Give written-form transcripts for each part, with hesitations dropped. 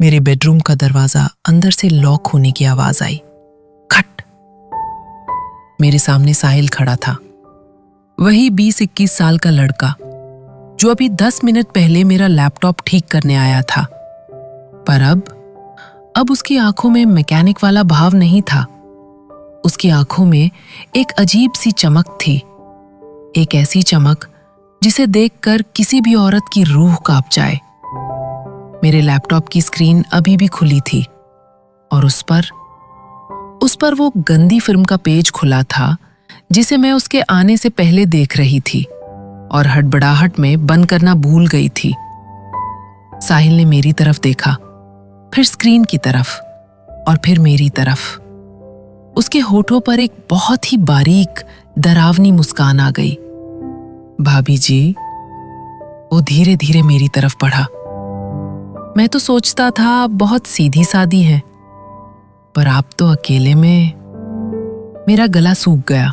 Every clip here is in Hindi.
मेरे बेडरूम का दरवाजा अंदर से लॉक होने की आवाज आई। खट। मेरे सामने साहिल खड़ा था, वही 20-21 साल का लड़का जो अभी 10 मिनट पहले मेरा लैपटॉप ठीक करने आया था। पर अब उसकी आंखों में मैकेनिक वाला भाव नहीं था। उसकी आंखों में एक अजीब सी चमक थी, एक ऐसी चमक जिसे देखकर किसी भी औरत की रूह कांप जाए। मेरे लैपटॉप की स्क्रीन अभी भी खुली थी और उस पर वो गंदी फिल्म का पेज खुला था जिसे मैं उसके आने से पहले देख रही थी और हड़बड़ाहट में बंद करना भूल गई थी। साहिल ने मेरी तरफ देखा, फिर स्क्रीन की तरफ और फिर मेरी तरफ। उसके होठों पर एक बहुत ही बारीक डरावनी मुस्कान आ गई। भाभी जी, वो धीरे धीरे मेरी तरफ बढ़ा। मैं तो सोचता था बहुत सीधी सादी है, पर आप तो अकेले में। मेरा गला सूख गया।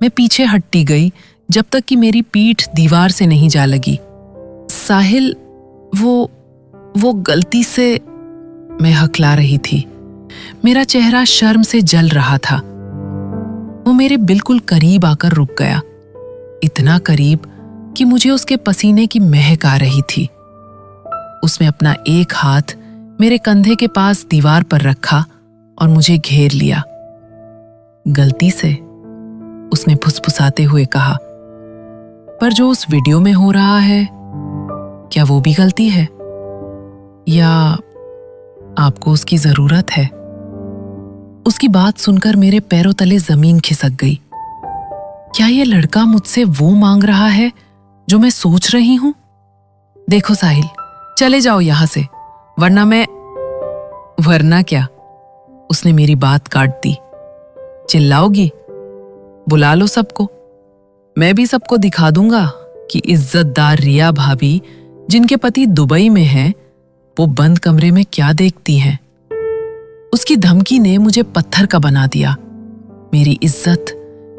मैं पीछे हटती गई जब तक कि मेरी पीठ दीवार से नहीं जा लगी। साहिल, वो गलती से। मैं हकला रही थी। मेरा चेहरा शर्म से जल रहा था। वो मेरे बिल्कुल करीब आकर रुक गया, इतना करीब कि मुझे उसके पसीने की महक आ रही थी। उसने अपना एक हाथ मेरे कंधे के पास दीवार पर रखा और मुझे घेर लिया। गलती से, उसने फुसफुसाते हुए कहा, पर जो उस वीडियो में हो रहा है, क्या वो भी गलती है या आपको उसकी जरूरत है? उसकी बात सुनकर मेरे पैरों तले जमीन खिसक गई। क्या ये लड़का मुझसे वो मांग रहा है जो मैं सोच रही हूं? देखो साहिल, चले जाओ यहां से, वरना क्या? उसने मेरी बात काट दी। चिल्लाओगी? बुला लो सबको। मैं भी सबको दिखा दूंगा कि इज्जतदार रिया भाभी, जिनके पति दुबई में हैं, वो बंद कमरे में क्या देखती हैं। उसकी धमकी ने मुझे पत्थर का बना दिया। मेरी इज्जत,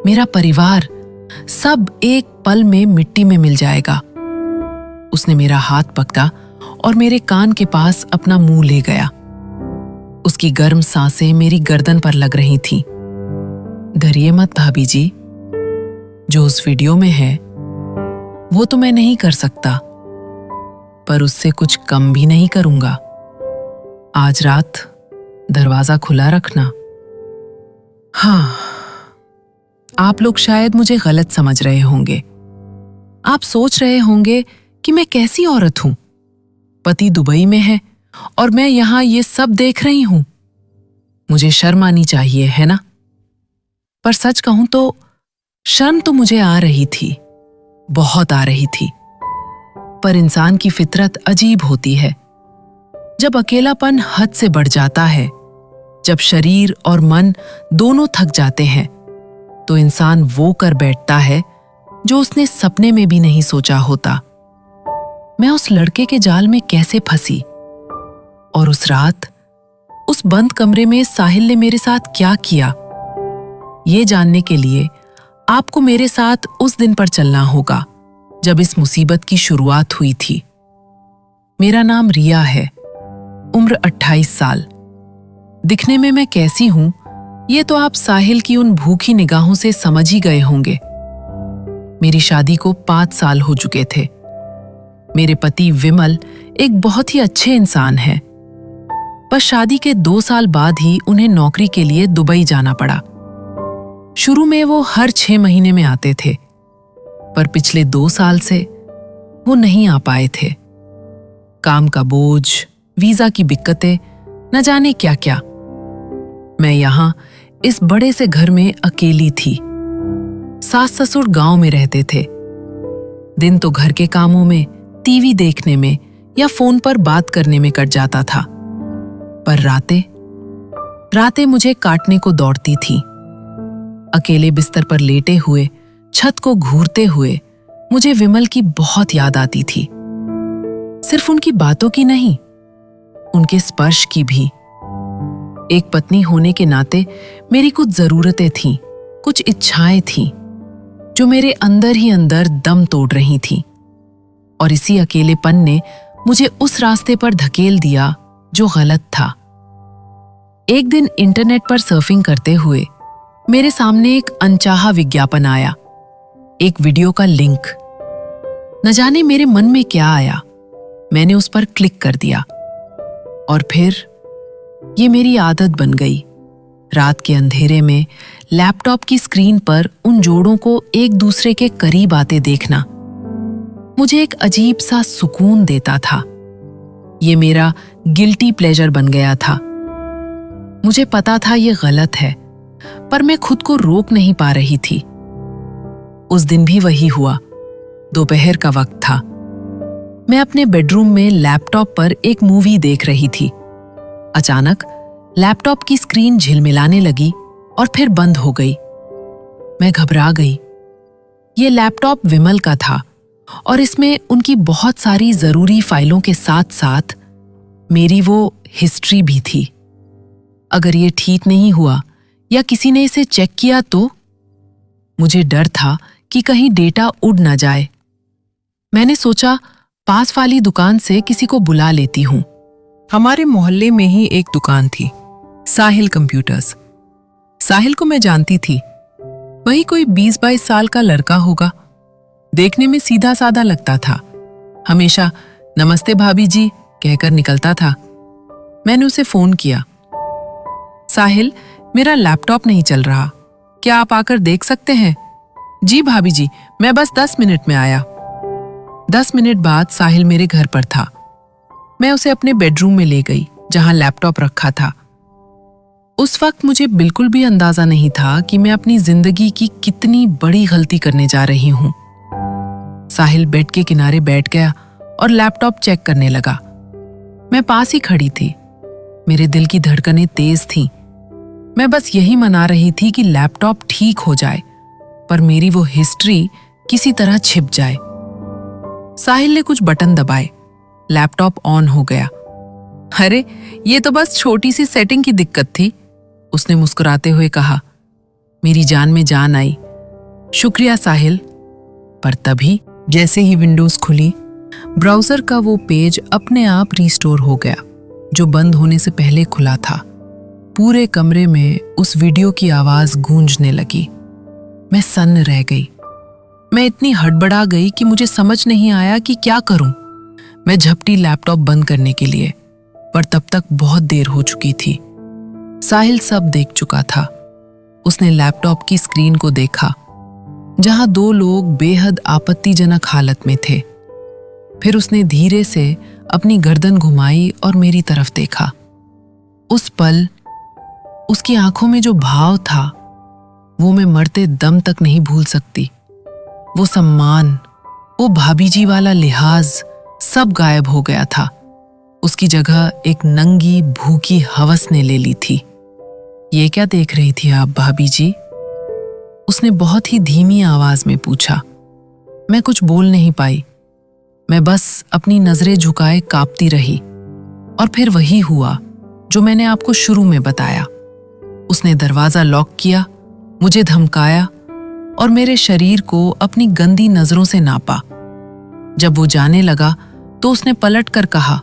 मेरा परिवार, सब एक पल में मिट्टी में मिल जाएगा। उसने मेरा हाथ पकड़ा और मेरे कान के पास अपना मुंह ले गया। उसकी गर्म सांसें मेरी गर्दन पर लग रही थीं। डरिए मत भाभी जी, जो उस वीडियो में है वो तो मैं नहीं कर सकता, पर उससे कुछ कम भी नहीं करूंगा। आज रात दरवाजा खुला रखना। हाँ, आप लोग शायद मुझे गलत समझ रहे होंगे। आप सोच रहे होंगे कि मैं कैसी औरत हूं। पति दुबई में है और मैं यहां ये सब देख रही हूं। मुझे शर्म आनी चाहिए, है ना? पर सच कहूं तो शर्म तो मुझे आ रही थी, बहुत आ रही थी। पर इंसान की फितरत अजीब होती है। जब अकेलापन हद से बढ़ जाता है, जब शरीर और मन दोनों थक जाते हैं, तो इंसान वो कर बैठता है जो उसने सपने में भी नहीं सोचा होता। मैं उस लड़के के जाल में कैसे फंसी, और उस रात उस बंद कमरे में साहिल ने मेरे साथ क्या किया, ये जानने के लिए आपको मेरे साथ उस दिन पर चलना होगा जब इस मुसीबत की शुरुआत हुई थी। मेरा नाम रिया है, उम्र 28 साल। दिखने में मैं कैसी हूं, ये तो आप साहिल की उन भूखी निगाहों से समझ ही गए होंगे। मेरी शादी को 5 साल हो चुके थे। मेरे पति विमल एक बहुत ही अच्छे इंसान हैं, पर शादी के 2 साल बाद ही उन्हें नौकरी के लिए दुबई जाना पड़ा। शुरू में वो हर 6 महीने में आते थे, पर पिछले 2 साल से वो नहीं आ पाए थे। काम का बोझ, वीजा की दिक्कतें, न जाने क्या क्या। मैं यहां इस बड़े से घर में अकेली थी। सास ससुर गांव में रहते थे। दिन तो घर के कामों में, टीवी देखने में या फोन पर बात करने में कट जाता था, पर रातें मुझे काटने को दौड़ती थी। अकेले बिस्तर पर लेटे हुए, छत को घूरते हुए मुझे विमल की बहुत याद आती थी। सिर्फ उनकी बातों की नहीं, उनके स्पर्श की भी। एक पत्नी होने के नाते मेरी कुछ जरूरतें थीं, कुछ इच्छाएं थीं, जो मेरे अंदर ही अंदर दम तोड़ रही थीं। और इसी अकेलेपन ने मुझे उस रास्ते पर धकेल दिया जो गलत था। एक दिन इंटरनेट पर सर्फिंग करते हुए मेरे सामने एक अनचाहा विज्ञापन आया, एक वीडियो का लिंक। न जाने मेरे मन में क्या आया, मैंने उस पर क्लिक कर दिया और फिर ये मेरी आदत बन गई। रात के अंधेरे में लैपटॉप की स्क्रीन पर उन जोड़ों को एक दूसरे के करीब आते देखना मुझे एक अजीब सा सुकून देता था। ये मेरा गिल्टी प्लेजर बन गया था। मुझे पता था ये गलत है, पर मैं खुद को रोक नहीं पा रही थी। उस दिन भी वही हुआ। दोपहर का वक्त था। मैं अपने बेडरूम में लैपटॉप पर एक मूवी देख रही थी। अचानक लैपटॉप की स्क्रीन झिलमिलाने लगी और फिर बंद हो गई। मैं घबरा गई। ये लैपटॉप विमल का था और इसमें उनकी बहुत सारी जरूरी फाइलों के साथ साथ मेरी वो हिस्ट्री भी थी। अगर ये ठीक नहीं हुआ या किसी ने इसे चेक किया तो मुझे डर था कि कहीं डेटा उड़ ना जाए। मैंने सोचा पास वाली दुकान से किसी को बुला लेती हूं। हमारे मोहल्ले में ही एक दुकान थी, साहिल कंप्यूटर्स। साहिल को मैं जानती थी। वही कोई 20-22 साल का लड़का होगा। देखने में सीधा साधा लगता था। हमेशा नमस्ते भाभी जी कहकर निकलता था। मैंने उसे फोन किया। साहिल, मेरा लैपटॉप नहीं चल रहा, क्या आप आकर देख सकते हैं? जी भाभी जी, मैं बस 10 मिनट में आया। 10 मिनट बाद साहिल मेरे घर पर था। मैं उसे अपने बेडरूम में ले गई जहां लैपटॉप रखा था। उस वक्त मुझे बिल्कुल भी अंदाजा नहीं था कि मैं अपनी जिंदगी की कितनी बड़ी गलती करने जा रही हूं। साहिल बेड के किनारे बैठ गया और लैपटॉप चेक करने लगा। मैं पास ही खड़ी थी। मेरे दिल की धड़कनें तेज थीं। मैं बस यही मना रही थी कि लैपटॉप ठीक हो जाए, पर मेरी वो हिस्ट्री किसी तरह छिप जाए। साहिल ने कुछ बटन दबाए, लैपटॉप ऑन हो गया। अरे, ये तो बस छोटी सी सेटिंग की दिक्कत थी, उसने मुस्कुराते हुए कहा। मेरी जान में जान आई। शुक्रिया साहिल। पर तभी जैसे ही विंडोज खुली, ब्राउजर का वो पेज अपने आप रिस्टोर हो गया जो बंद होने से पहले खुला था। पूरे कमरे में उस वीडियो की आवाज गूंजने लगी। मैं सन्न रह गई। मैं इतनी हड़बड़ा गई कि मुझे समझ नहीं आया कि क्या करूं। मैं झपटी लैपटॉप बंद करने के लिए, पर तब तक बहुत देर हो चुकी थी। साहिल सब देख चुका था। उसने लैपटॉप की स्क्रीन को देखा जहां 2 लोग बेहद आपत्तिजनक हालत में थे। फिर उसने धीरे से अपनी गर्दन घुमाई और मेरी तरफ देखा। उस पल उसकी आंखों में जो भाव था वो मैं मरते दम तक नहीं भूल सकती। वो सम्मान, वो भाभी जी वाला लिहाज सब गायब हो गया था। उसकी जगह एक नंगी भूखी हवस ने ले ली थी। ये क्या देख रही थी आप भाभी जी? उसने बहुत ही धीमी आवाज में पूछा। मैं कुछ बोल नहीं पाई। मैं बस अपनी नजरें झुकाए कांपती रही। और फिर वही हुआ जो मैंने आपको शुरू में बताया। उसने दरवाजा लॉक किया, मुझे धमकाया और मेरे शरीर को अपनी गंदी नजरों से नापा। जब वो जाने लगा तो उसने पलट कर कहा,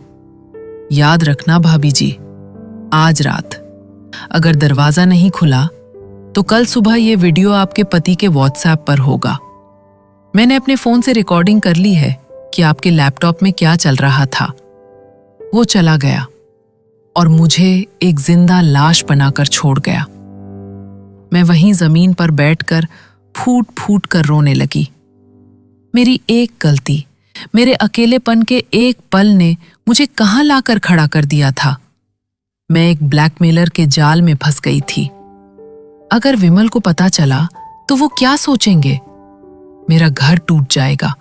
याद रखना भाभी जी, आज रात अगर दरवाजा नहीं खुला तो कल सुबह ये वीडियो आपके पति के व्हाट्सएप पर होगा। मैंने अपने फोन से रिकॉर्डिंग कर ली है कि आपके लैपटॉप में क्या चल रहा था। वो चला गया और मुझे एक जिंदा लाश बनाकर छोड़ गया। मैं वहीं जमीन पर बैठकर फूट फूट कर रोने लगी। मेरी एक गलती, मेरे अकेलेपन के एक पल ने मुझे कहां लाकर खड़ा कर दिया था। मैं एक ब्लैकमेलर के जाल में फंस गई थी। अगर विमल को पता चला तो वो क्या सोचेंगे? मेरा घर टूट जाएगा।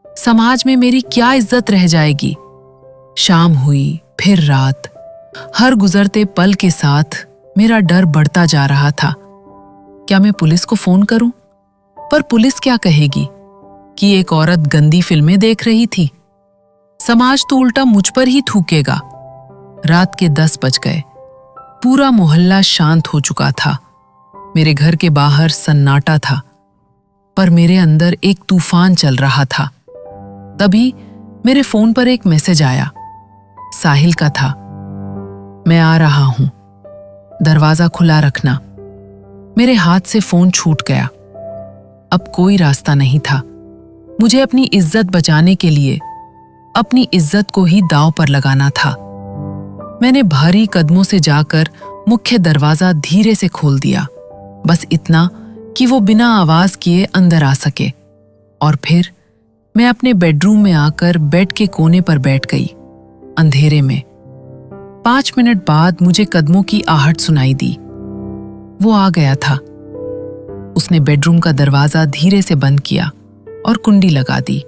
समाज में मेरी क्या इज्जत रह जाएगी? शाम हुई, फिर रात। हर गुजरते पल के साथ मेरा डर बढ़ता जा रहा था। क्या मैं पुलिस को फोन करूं? पर पुलिस क्या कहेगी कि एक औरत गंदी फिल्में देख रही थी? समाज तो उल्टा मुझ पर ही थूकेगा। रात के 10 बज गए। पूरा मोहल्ला शांत हो चुका था। मेरे घर के बाहर सन्नाटा था, पर मेरे अंदर एक तूफान चल रहा था। तभी मेरे फोन पर एक मैसेज आया। साहिल का था। मैं आ रहा हूं, दरवाजा खुला रखना। मेरे हाथ से फोन छूट गया। अब कोई रास्ता नहीं था। मुझे अपनी इज्जत बचाने के लिए अपनी इज्जत को ही दांव पर लगाना था। मैंने भारी कदमों से जाकर मुख्य दरवाजा धीरे से खोल दिया, बस इतना कि वो बिना आवाज किए अंदर आ सके। और फिर मैं अपने बेडरूम में आकर बेड के कोने पर बैठ गई, अंधेरे में। 5 मिनट बाद मुझे कदमों की आहट सुनाई दी। वो आ गया था। उसने बेडरूम का दरवाजा धीरे से बंद किया और कुंडी लगा दी।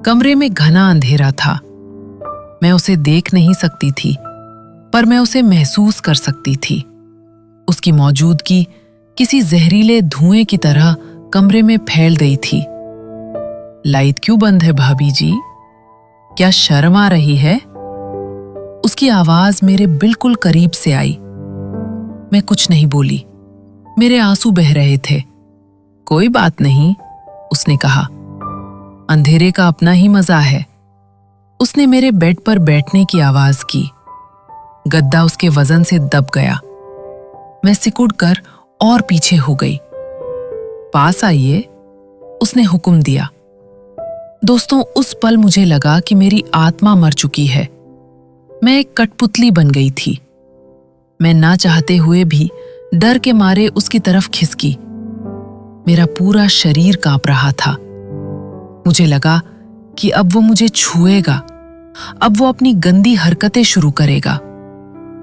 कमरे में घना अंधेरा था। मैं उसे देख नहीं सकती थी, पर मैं उसे महसूस कर सकती थी। उसकी मौजूदगी किसी जहरीले धुएं की तरह कमरे में फैल गई थी। लाइट क्यों बंद है भाभी जी? क्या शर्म आ रही है? उसकी आवाज मेरे बिल्कुल करीब से आई। मैं कुछ नहीं बोली। मेरे आंसू बह रहे थे। कोई बात नहीं, उसने कहा। अंधेरे का अपना ही मजा है। उसने मेरे बेड पर बैठने की आवाज की। गद्दा उसके वजन से दब गया। मैं सिकुड़ कर और पीछे हो गई। पास आइए, उसने हुक्म दिया। दोस्तों, उस पल मुझे लगा कि मेरी आत्मा मर चुकी है। मैं एक कठपुतली बन गई थी। मैं ना चाहते हुए भी डर के मारे उसकी तरफ खिसकी। मेरा पूरा शरीर कांप रहा था। मुझे लगा कि अब वो मुझे छुएगा, अब वो अपनी गंदी हरकतें शुरू करेगा।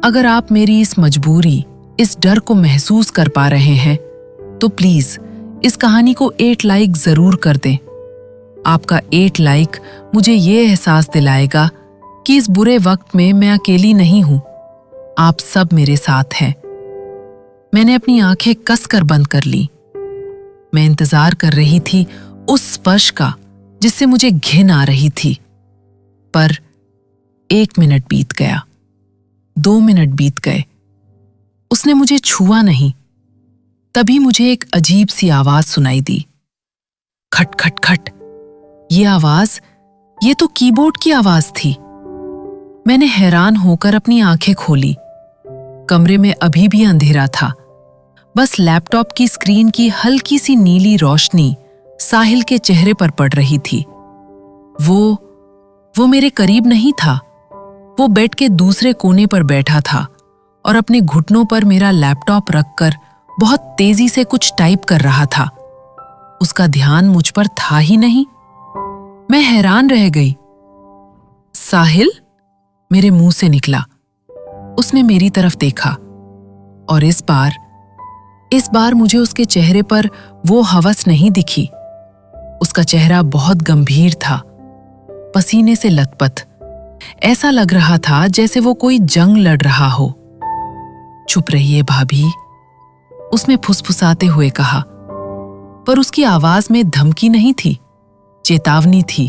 अगर आप मेरी इस मजबूरी, इस डर को महसूस कर पा रहे हैं, तो प्लीज इस कहानी को 8 लाइक जरूर कर दें। आपका 8 लाइक मुझे ये एहसास दिलाएगा कि इस बुरे वक्त में मैं अकेली नहीं हूं। आप सब मेरे साथ हैं। मैंने अपनी आंखें कसकर बंद कर ली। मैं इंतजार कर रही थी उस स्पर्श का जिससे मुझे घिन आ रही थी। पर 1 मिनट बीत गया, 2 मिनट बीत गए। उसने मुझे छुआ नहीं। तभी मुझे एक अजीब सी आवाज सुनाई दी। खट खट खट। ये आवाज, ये तो कीबोर्ड की आवाज थी। मैंने हैरान होकर अपनी आंखें खोली। कमरे में अभी भी अंधेरा था। बस लैपटॉप की स्क्रीन की हल्की सी नीली रोशनी साहिल के चेहरे पर पड़ रही थी। वो मेरे करीब नहीं था। वो बेड के दूसरे कोने पर बैठा था और अपने घुटनों पर मेरा लैपटॉप रखकर बहुत तेजी से कुछ टाइप कर रहा था। उसका ध्यान मुझ पर था ही नहीं। मैं हैरान रह गई। साहिल? मेरे मुंह से निकला। उसने मेरी तरफ देखा और इस बार मुझे उसके चेहरे पर वो हवस नहीं दिखी। उसका चेहरा बहुत गंभीर था, पसीने से लथपथ। ऐसा लग रहा था जैसे वो कोई जंग लड़ रहा हो। चुप रहिए भाभी, उसने फुसफुसाते हुए कहा। पर उसकी आवाज में धमकी नहीं थी, चेतावनी थी।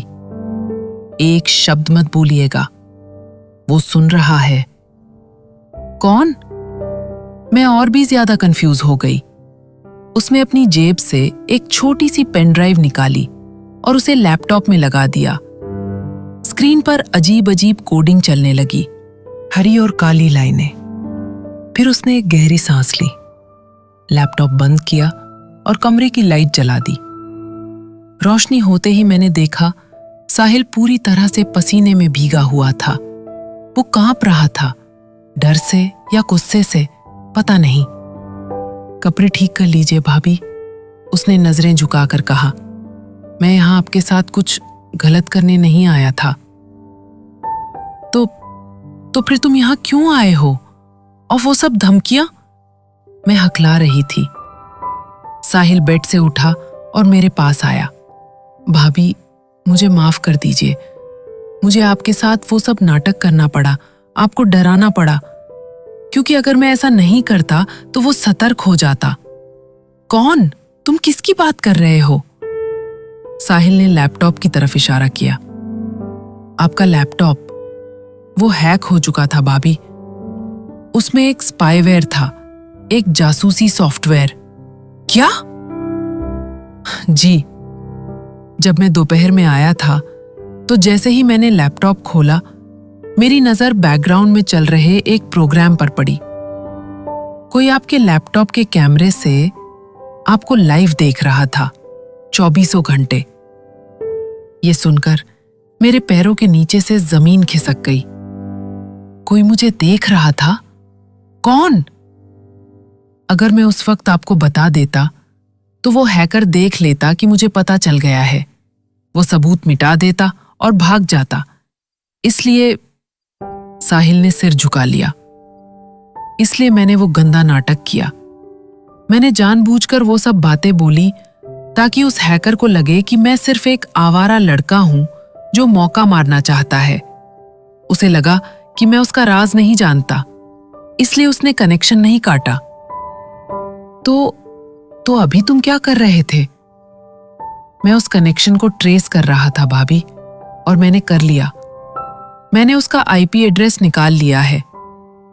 एक शब्द मत बोलिएगा, वो सुन रहा है। कौन? मैं और भी ज्यादा कंफ्यूज हो गई। उसने अपनी जेब से एक छोटी सी पेन ड्राइव निकाली और उसे लैपटॉप में लगा दिया। स्क्रीन पर अजीब अजीब कोडिंग चलने लगी, हरी और काली लाइनें। फिर उसने एक गहरी सांस ली, लैपटॉप बंद किया और कमरे की लाइट जला दी। रोशनी होते ही मैंने देखा साहिल पूरी तरह से पसीने में भीगा हुआ था। वो कांप रहा था, डर से या गुस्से से, पता नहीं। कपड़े ठीक कर लीजिए भाभी, उसने नजरें झुकाकर कहा। मैं यहां आपके साथ कुछ गलत करने नहीं आया था। तो फिर तुम यहां क्यों आए हो? और वो सब धमकियां? मैं हकला रही थी। साहिल बेड से उठा और मेरे पास आया। भाभी, मुझे माफ कर दीजिए। मुझे आपके साथ वो सब नाटक करना पड़ा, आपको डराना पड़ा, क्योंकि अगर मैं ऐसा नहीं करता तो वो सतर्क हो जाता। कौन? तुम किसकी बात कर रहे हो? साहिल ने लैपटॉप की तरफ इशारा किया। आपका लैपटॉप, वो हैक हो चुका था भाभी। उसमें एक स्पाईवेयर था, एक जासूसी सॉफ्टवेयर। क्या? जी। जब मैं दोपहर में आया था तो जैसे ही मैंने लैपटॉप खोला, मेरी नजर बैकग्राउंड में चल रहे एक प्रोग्राम पर पड़ी। कोई आपके लैपटॉप के कैमरे से आपको लाइव देख रहा था 24 घंटे। ये सुनकर मेरे पैरों के नीचे से जमीन खिसक गई। कोई मुझे देख रहा था? कौन? अगर मैं उस वक्त आपको बता देता तो वो हैकर देख लेता कि मुझे पता चल गया है। वो सबूत मिटा देता और भाग जाता। इसलिए साहिल ने सिर झुका लिया। इसलिए मैंने वो गंदा नाटक किया। मैंने जानबूझकर वो सब बातें बोली ताकि उस हैकर को लगे कि मैं सिर्फ एक आवारा लड़का हूं जो मौका मारना चाहता है। उसे लगा कि मैं उसका राज नहीं जानता, इसलिए उसने कनेक्शन नहीं काटा। तो अभी तुम क्या कर रहे थे? मैं उस कनेक्शन को ट्रेस कर रहा था भाभी, और मैंने कर लिया। मैंने उसका आईपी एड्रेस निकाल लिया है।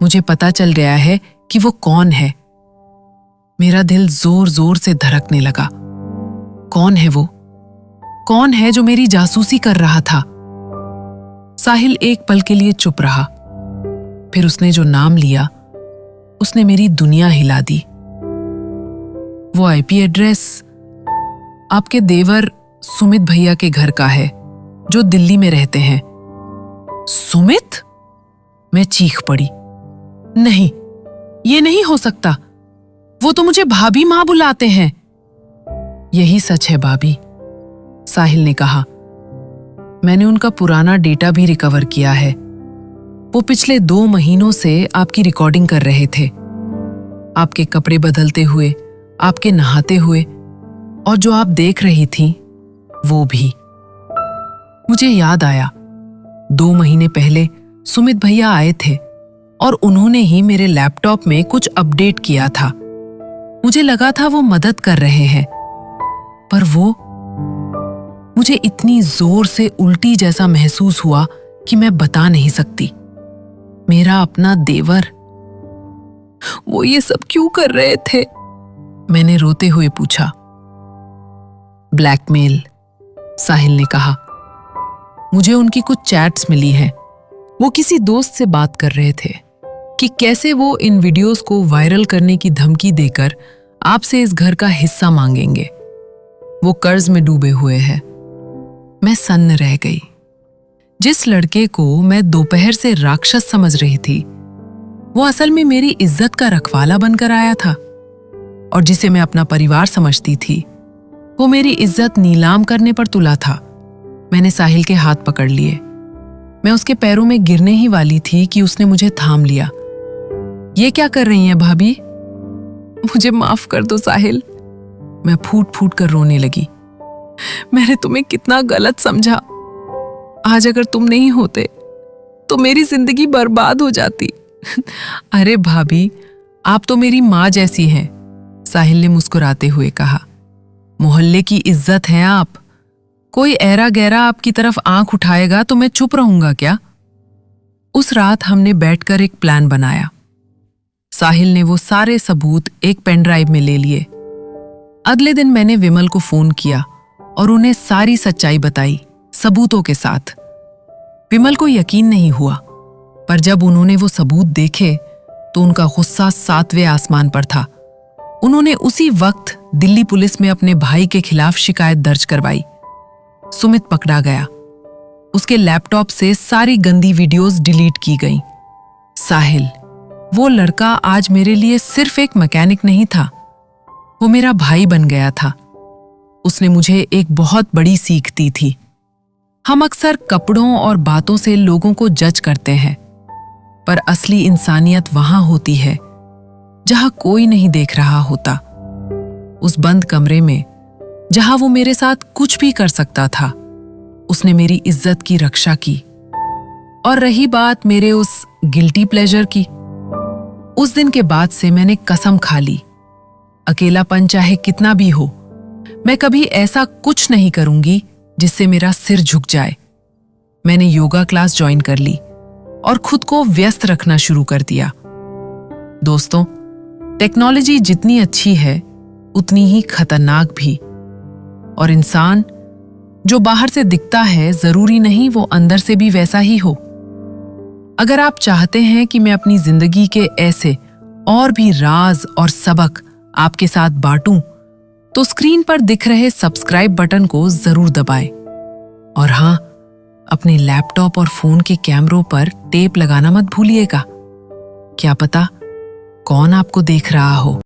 मुझे पता चल गया है कि वो कौन है। मेरा दिल जोर जोर से धड़कने लगा। कौन है वो? कौन है जो मेरी जासूसी कर रहा था? साहिल एक पल के लिए चुप रहा। फिर उसने जो नाम लिया, उसने मेरी दुनिया हिला दी। वो आईपी एड्रेस आपके देवर सुमित भैया के घर का है, जो दिल्ली में रहते हैं। सुमित? मैं चीख पड़ी। नहीं, ये नहीं हो सकता। वो तो मुझे भाभी मां बुलाते हैं। यही सच है भाभी, साहिल ने कहा। मैंने उनका पुराना डेटा भी रिकवर किया है। वो पिछले 2 महीनों से आपकी रिकॉर्डिंग कर रहे थे, आपके कपड़े बदलते हुए, आपके नहाते हुए, और जो आप देख रही थीं वो भी। मुझे याद आया, 2 महीने पहले सुमित भैया आए थे और उन्होंने ही मेरे लैपटॉप में कुछ अपडेट किया था। मुझे लगा था वो मदद कर रहे हैं, पर वो मुझे इतनी जोर से उल्टी जैसा महसूस हुआ कि मैं बता नहीं सकती। मेरा अपना देवर, वो ये सब क्यों कर रहे थे? मैंने रोते हुए पूछा। ब्लैकमेल, साहिल ने कहा। मुझे उनकी कुछ चैट्स मिली हैं। वो किसी दोस्त से बात कर रहे थे कि कैसे वो इन वीडियोस को वायरल करने की धमकी देकर आपसे इस घर का हिस्सा मांगेंगे। वो कर्ज में डूबे हुए हैं। मैं सन्न रह गई। जिस लड़के को मैं दोपहर से राक्षस समझ रही थी, वो असल में मेरी इज्जत का रखवाला बनकर आया था, और जिसे मैं अपना परिवार समझती थी, वो मेरी इज्जत नीलाम करने पर तुला था। मैंने साहिल के हाथ पकड़ लिए। मैं उसके पैरों में गिरने ही वाली थी कि उसने मुझे थाम लिया। ये क्या कर रही हैं भाभी? मुझे माफ कर दो साहिल। मैं फूट फूट कर रोने लगी। मैंने तुम्हें कितना गलत समझा। आज अगर तुम नहीं होते तो मेरी जिंदगी बर्बाद हो जाती। अरे भाभी, आप तो मेरी माँ जैसी हैं, साहिल ने मुस्कुराते हुए कहा। मोहल्ले की इज्जत हैं आप। कोई ऐरा गैरा आपकी तरफ आंख उठाएगा तो मैं चुप रहूंगा क्या? उस रात हमने बैठकर एक प्लान बनाया। साहिल ने वो सारे सबूत एक पेन ड्राइव में ले लिए। अगले दिन मैंने विमल को फोन किया और उन्हें सारी सच्चाई बताई, सबूतों के साथ। विमल को यकीन नहीं हुआ, पर जब उन्होंने वो सबूत देखे तो उनका गुस्सा 7वें आसमान पर था। उन्होंने उसी वक्त दिल्ली पुलिस में अपने भाई के खिलाफ शिकायत दर्ज करवाई। सुमित पकड़ा गया। उसके लैपटॉप से सारी गंदी वीडियोस डिलीट की गईं। साहिल, वो लड़का आज मेरे लिए सिर्फ एक मैकेनिक नहीं था, वो मेरा भाई बन गया था। उसने मुझे एक बहुत बड़ी सीख दी थी। हम अक्सर कपड़ों और बातों से लोगों को जज करते हैं, पर असली इंसानियत वहां होती है जहां कोई नहीं देख रहा होता। उस बंद कमरे में, जहां वो मेरे साथ कुछ भी कर सकता था, उसने मेरी इज्जत की रक्षा की। और रही बात मेरे उस गिल्टी प्लेजर की, उस दिन के बाद से मैंने कसम खा ली, अकेलापन चाहे कितना भी हो, मैं कभी ऐसा कुछ नहीं करूंगी जिससे मेरा सिर झुक जाए। मैंने योगा क्लास ज्वाइन कर ली और खुद को व्यस्त रखना शुरू कर दिया। दोस्तों, टेक्नोलॉजी जितनी अच्छी है उतनी ही खतरनाक भी। और इंसान जो बाहर से दिखता है, जरूरी नहीं वो अंदर से भी वैसा ही हो। अगर आप चाहते हैं कि मैं अपनी जिंदगी के ऐसे और भी राज और सबक आपके साथ बांटूं, तो स्क्रीन पर दिख रहे सब्सक्राइब बटन को जरूर दबाएं। और हाँ, अपने लैपटॉप और फोन के कैमरों पर टेप लगाना मत भूलिएगा। क्या पता कौन आपको देख रहा हो।